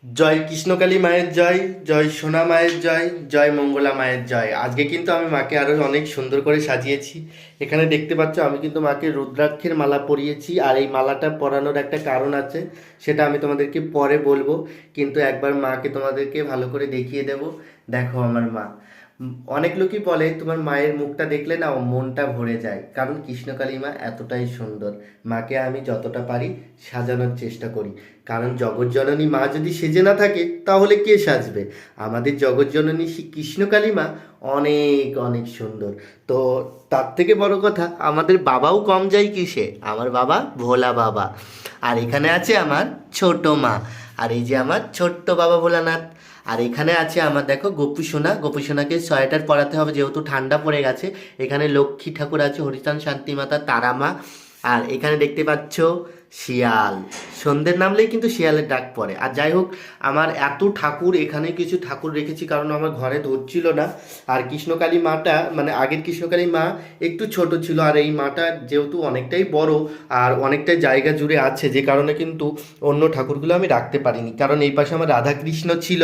জয় কৃষ্ণকালী মায়ের জয়, জয় সোনা মায়ের জয়, জয় মঙ্গলা মায়ের জয়। আজকে কিন্তু আমি মাকে আরো অনেক সুন্দর করে সাজিয়েছি। এখানে দেখতে পাচ্ছ আমি কিন্তু মাকে রুদ্রাক্ষের মালা পরিয়েছি, আর এই মালাটা পরানোর একটা কারণ আছে, সেটা আমি তোমাদেরকে পরে বলবো। কিন্তু একবার মাকে তোমাদেরকে ভালো করে দেখিয়ে দেব। দেখো আমার মা। অনেক লোকই বলে তোমার মায়ের মুখটা দেখলে না মনটা ভরে যায়, কারণ কৃষ্ণকালী মা এতটাই সুন্দর। মাকে আমি যতটা পারি সাজানোর চেষ্টা করি, কারণ জগৎজননী মা যদি সেজে না থাকে তাহলে কে সাজবে? আমাদের জগৎজননী শ্রী কৃষ্ণকালী মা অনেক অনেক সুন্দর। তো তার থেকে বড় কথা, আমাদের বাবাও কম যায় কিসে? আমার বাবা ভোলা বাবা। আর এখানে আছে আমার ছোট মা, আর এই যে আমার ছোট্ট বাবা ভোলানাথ। আর এখানে আছে আমার দেখো গোপু সোনা। গোপু সোনাকে সোয়েটার পরাতে হবে যেহেতু ঠান্ডা পড়ে গেছে। এখানে লক্ষ্মী ঠাকুর আছে, হরিচাঁদ শান্তিমাতা, তারামা। আর এখানে দেখতে পাচ্ছ শিয়াল। সন্ধ্যের নামলেই কিন্তু শিয়ালের ডাক পড়ে। আর যাই হোক, আমার এত ঠাকুর, এখানে কিছু ঠাকুর রেখেছি কারণ আমার ঘরে ধরছিল না। আর কৃষ্ণকালী মাটা, মানে আগের কৃষ্ণকালী মা একটু ছোট ছিল, আর এই মাটা যেহেতু অনেকটাই বড় আর অনেকটাই জায়গা জুড়ে আছে, যে কারণে কিন্তু অন্য ঠাকুরগুলো আমি রাখতে পারিনি। কারণ এই পাশে আমার রাধাকৃষ্ণ ছিল,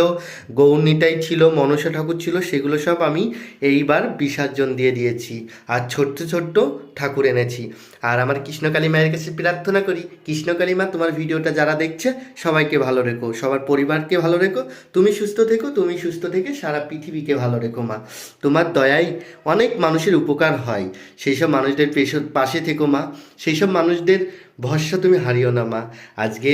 গৌরনিতাই ছিল, মনসা ঠাকুর ছিল, সেগুলো সব আমি এইবার বিসর্জন দিয়ে দিয়েছি। আর ছোট্ট ছোট্ট ঠাকুর এনেছি। আর আমার কৃষ্ণকালী মায়ের কাছে প্রার্থনা করি, কৃষ্ণকালী মা তোমার ভিডিওটা যারা দেখছে সবাইকে ভালো রেখো, সবার পরিবারকে ভালো রেখো, তুমি সুস্থ থেকো, তুমি সুস্থ থেকে সারা পৃথিবীকে ভালো রেখো মা। তোমার দয়ায় অনেক মানুষের উপকার হয়, সেই সব মানুষদের পাশে থেকো মা। সেই সব মানুষদের ভরসা তুমি হারিও না মা। আজকে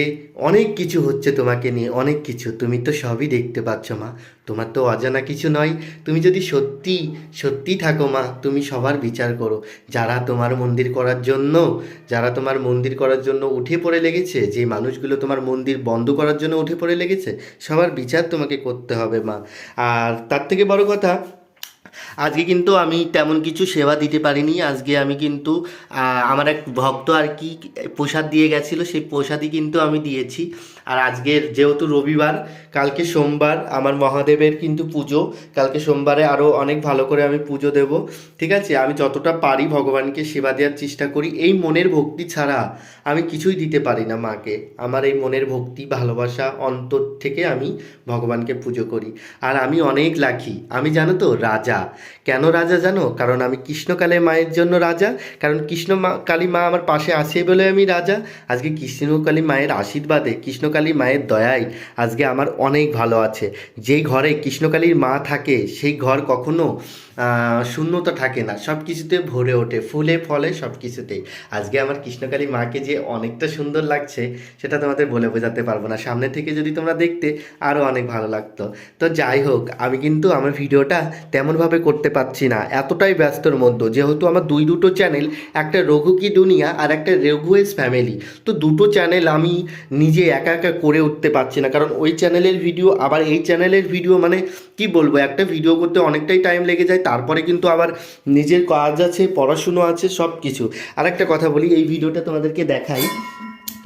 অনেক কিছু হচ্ছে তোমাকে নিয়ে, অনেক কিছু, তুমি তো সবই দেখতে পাচ্ছ মা। তোমার তো অজানা কিছু নয়। তুমি যদি সত্যি সত্যি থাকো মা, তুমি সবার বিচার করো। যারা তোমার মন্দির করার জন্য, যারা তোমার মন্দির করার জন্য উঠে পড়ে লেগেছে, যে মানুষগুলো তোমার মন্দির বন্ধ করার জন্য উঠে পড়ে লেগেছে, সবার বিচার তোমাকে করতে হবে মা। আর তার থেকে বড় কথা, আজকে কিন্তু আমি তেমন কিছু সেবা দিতে পারিনি। আজকে আমি কিন্তু আমার এক ভক্ত আর কি প্রসাদ দিয়ে গেছিলো, সেই প্রসাদই কিন্তু আমি দিয়েছি। আর আজকের যেহেতু রবিবার, কালকে সোমবার আমার মহাদেবের কিন্তু পুজো। কালকে সোমবারে আরও অনেক ভালো করে আমি পুজো দেব। ঠিক আছে, আমি যতটা পারি ভগবানকে সেবা দেওয়ার চেষ্টা করি। এই মনের ভক্তি ছাড়া আমি কিছুই দিতে পারি না মাকে। আমার এই মনের ভক্তি ভালোবাসা অন্তর থেকে আমি ভগবানকে পুজো করি। আর আমি অনেক লাকি, আমি জানো তো রাজা। কেন রাজা জানো? কারণ আমি কৃষ্ণকালী মায়ের জন্য রাজা। কারণ কালী মা আমার পাশে আছে বলে আমি রাজা। আজকে কৃষ্ণকালী মায়ের আশীর্বাদে, কৃষ্ণকালী মায়ের দয়ায় আজকে আমার অনেক ভালো আছে। যেই ঘরে কৃষ্ণকালীর মা থাকে সেই ঘর কখনো শূন্যতা থাকে না, সব কিছুতে ভরে ওঠে, ফুলে ফলে সব কিছুতেই। আজকে আমার কৃষ্ণকালী মাকে যে অনেকটা সুন্দর লাগছে সেটা তোমাদের বলে বোঝাতে পারবো না। সামনে থেকে যদি তোমরা দেখতে আরও অনেক ভালো লাগতো। তো যাই হোক, আমি কিন্তু আমার ভিডিওটা তেমনভাবে করতে পারছি না, এতটাই ব্যস্তর মধ্যে। যেহেতু আমার দুটো চ্যানেল, একটা রঘু কি দুনিয়া আর একটা রঘুয়েস ফ্যামিলি, তো দুটো চ্যানেল আমি নিজে একা একা করে উঠতে পারছি না। কারণ ওই চ্যানেলের ভিডিও আবার এই চ্যানেলের ভিডিও, মানে কি বলবো, একটা ভিডিও করতে অনেকটাই টাইম লেগে যায়। তারপরে কিন্তু আবার নিজের কাজ আছে, পড়াশুনো আছে, সব কিছু। আর একটা কথা বলি, এই ভিডিওটা তোমাদেরকে দেখাই।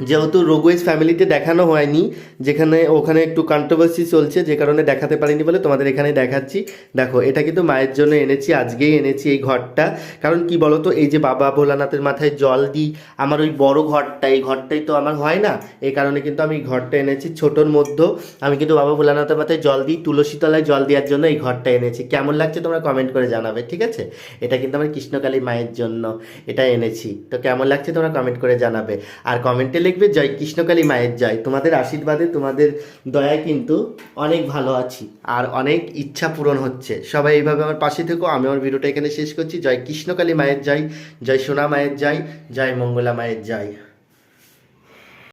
যেহেতু রোগওয়েজ ফ্যামিলিতে দেখানো হয়নি, যেখানে ওখানে একটু কন্ট্রোভার্সি চলছে, যে কারণে দেখাতে পারিনি বলে তোমাদের এখানে দেখাচ্ছি। দেখো, এটা কিন্তু মায়ের জন্য এনেছি, আজকেই এনেছি এই ঘরটা। কারণ কি বলতো, এই যে বাবা ভোলানাথের মাথায় জল দিই, আমার ওই বড় ঘরটা, এই ঘরটাই তো আমার হয় না, এই কারণে কিন্তু আমি এই ঘরটা এনেছি। ছোটোর মধ্যে আমি কিন্তু বাবা ভোলানাথের মাথায় জল দিই, তুলসী তলায় জল দেওয়ার জন্য এই ঘরটা এনেছি। কেমন লাগছে তোমরা কমেন্ট করে জানাবে, ঠিক আছে? এটা কিন্তু আমার কৃষ্ণকালী মায়ের জন্য এটা এনেছি। তো কেমন লাগছে তোমরা কমেন্ট করে জানাবে। আর কমেন্টে লিখবে জয় কৃষ্ণকালী মায়ের জয়। তোমাদের আশীর্বাদে, তোমাদের দয়ায় কিন্তু অনেক ভালো আছি, আর অনেক ইচ্ছা পূরণ হচ্ছে। সবাই এইভাবে আমার পাশে থেকো। আমি আমার ভিডিওটা এখানে শেষ করছি। জয় কৃষ্ণকালী মায়ের জয়, জয় সোনা মায়ের জয়, জয় মঙ্গলা মায়ের জয়।